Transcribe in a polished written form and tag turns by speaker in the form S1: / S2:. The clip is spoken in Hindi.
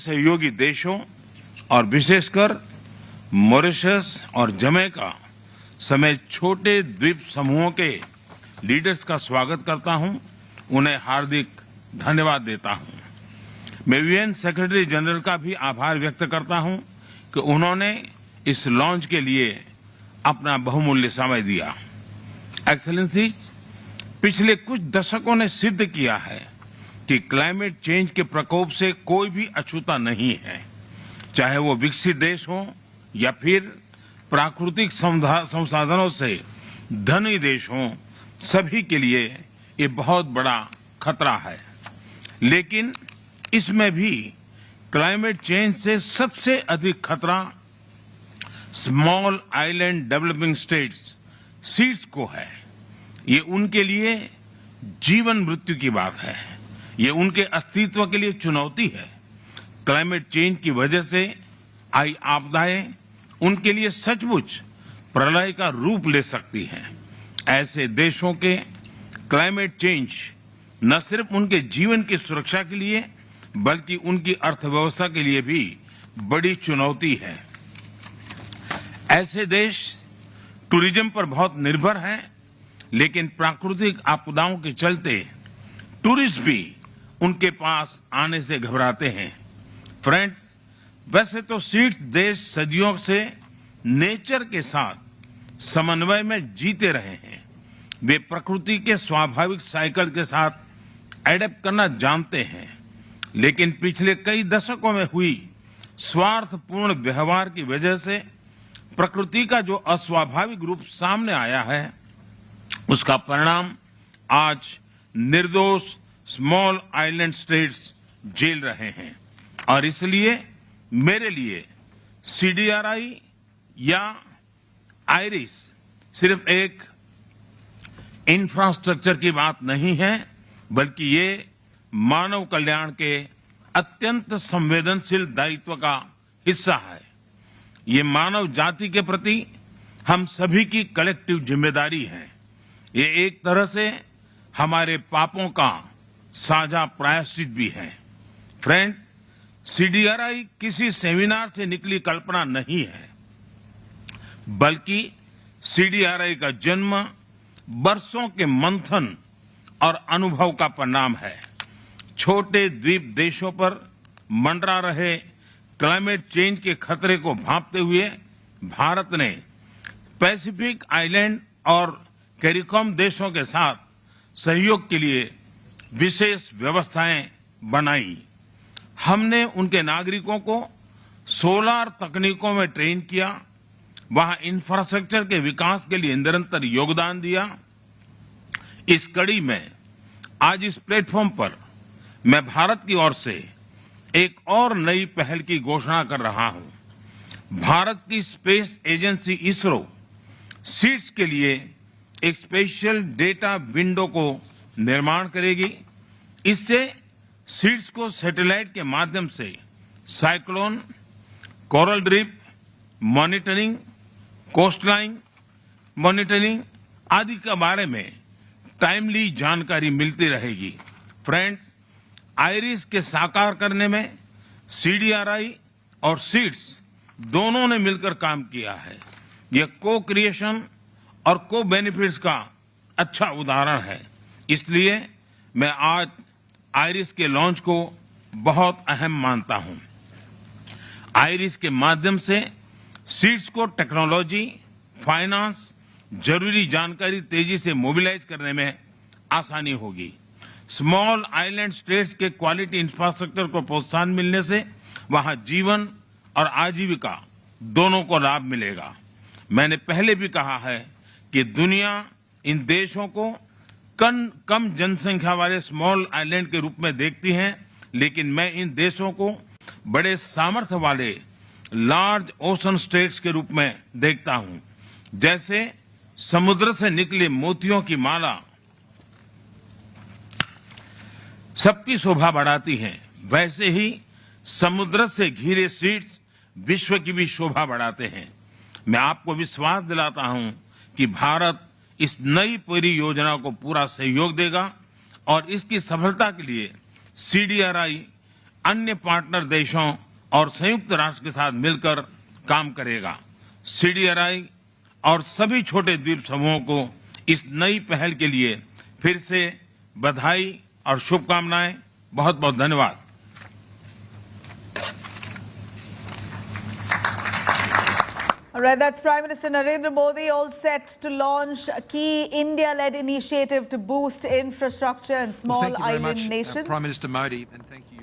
S1: सहयोगी देशों और विशेषकर मॉरिशस और जमैका समेत छोटे द्वीप समूहों के लीडर्स का स्वागत करता हूं, उन्हें हार्दिक धन्यवाद देता हूं। मैं यूएन सेक्रेटरी जनरल का भी आभार व्यक्त करता हूं कि उन्होंने इस लॉन्च के लिए अपना बहुमूल्य समय दिया। एक्सेलेंसी, पिछले कुछ दशकों ने सिद्ध किया है कि क्लाइमेट चेंज के प्रकोप से कोई भी अछूता नहीं है, चाहे वो विकसित देश हो या फिर प्राकृतिक संसाधनों से धनी देश हों, सभी के लिए ये बहुत बड़ा खतरा है। लेकिन इसमें भी क्लाइमेट चेंज से सबसे अधिक खतरा small island developing states seeds को है। ये उनके लिए जीवन मृत्यु की बात है, ये उनके अस्तित्व के लिए चुनौती है। क्लाइमेट चेंज की वजह से आई आपदाएं उनके लिए सचमुच प्रलय का रूप ले सकती हैं। ऐसे देशों के क्लाइमेट चेंज न सिर्फ उनके जीवन की सुरक्षा के लिए बल्कि उनकी अर्थव्यवस्था के लिए भी बड़ी चुनौती है। ऐसे देश टूरिज्म पर बहुत निर्भर हैं, लेकिन प्राकृतिक आपदाओं के चलते टूरिस्ट भी उनके पास आने से घबराते हैं। फ्रेंड्स, वैसे तो सीड्स देश सदियों से नेचर के साथ समन्वय में जीते रहे हैं। वे प्रकृति के स्वाभाविक साइकिल के साथ एडेप्ट करना जानते हैं, लेकिन पिछले कई दशकों में हुई स्वार्थपूर्ण व्यवहार की वजह से प्रकृति का जो अस्वाभाविक रूप सामने आया है, उसका परिणाम आज निर्दोष स्मॉल आइलैंड स्टेट्स झेल रहे हैं। और इसलिए मेरे लिए सीडीआरआई या आईरिस सिर्फ एक इंफ्रास्ट्रक्चर की बात नहीं है, बल्कि ये मानव कल्याण के अत्यंत संवेदनशील दायित्व का हिस्सा है। ये मानव जाति के प्रति हम सभी की कलेक्टिव जिम्मेदारी है। ये एक तरह से हमारे पापों का साझा प्रायश्चित भी है। फ्रेंड्स, सीडीआरआई किसी सेमिनार से निकली कल्पना नहीं है, बल्कि सीडीआरआई का जन्म बरसों के मंथन और अनुभव का परिणाम है। छोटे द्वीप देशों पर मंडरा रहे क्लाइमेट चेंज के खतरे को भांपते हुए भारत ने पैसिफिक आइलैंड और कैरिकॉम देशों के साथ सहयोग के लिए विशेष व्यवस्थाएं बनाई। हमने उनके नागरिकों को सोलर तकनीकों में ट्रेन किया, वहां इंफ्रास्ट्रक्चर के विकास के लिए निरंतर योगदान दिया। इस कड़ी में आज इस प्लेटफॉर्म पर मैं भारत की ओर से एक और नई पहल की घोषणा कर रहा हूं। भारत की स्पेस एजेंसी इसरो सीड्स के लिए एक स्पेशल डेटा विंडो को निर्माण करेगी। इससे सीड्स को सैटेलाइट के माध्यम से cyclone, coral reef monitoring, coastline monitoring आदि के बारे में टाइमली जानकारी मिलती रहेगी। फ्रेंड्स, आईरिस के साकार करने में सीडीआरआई और सीड्स दोनों ने मिलकर काम किया है। यह को क्रिएशन और को बेनिफिट्स का अच्छा उदाहरण है। इसलिए मैं आज आईरिस के लॉन्च को बहुत अहम मानता हूं। आईरिस के माध्यम से सीड्स को टेक्नोलॉजी, फाइनेंस, जरूरी जानकारी तेजी से मोबिलाइज करने में आसानी होगी। स्मॉल आइलैंड स्टेट्स के क्वालिटी इंफ्रास्ट्रक्चर को प्रोत्साहन मिलने से वहां जीवन और आजीविका दोनों को लाभ मिलेगा। मैंने पहले भी कहा है कि दुनिया इन देशों को कम जनसंख्या वाले स्मॉल आइलैंड के रूप में देखती है, लेकिन मैं इन देशों को बड़े सामर्थ्य वाले लार्ज ओशन स्टेट्स के रूप में देखता हूं। जैसे समुद्र से निकले मोतियों की माला सबकी शोभा बढ़ाती है, वैसे ही समुद्र से घिरे सीड्स विश्व की भी शोभा बढ़ाते हैं। मैं आपको विश्वास दिलाता हूं कि भारत इस नई परियोजना को पूरा सहयोग देगा और इसकी सफलता के लिए सीडीआरआई, अन्य पार्टनर देशों और संयुक्त राष्ट्र के साथ मिलकर काम करेगा। CDRI और सभी छोटे द्वीप समूहों को इस नई पहल के लिए फिर से बधाई और शुभकामनाएं। बहुत बहुत धन्यवाद।
S2: All right, that's Prime Minister Narendra Modi, all set to launch a key India-led initiative to boost infrastructure in small island nations.
S3: Prime Minister Modi, and thank you.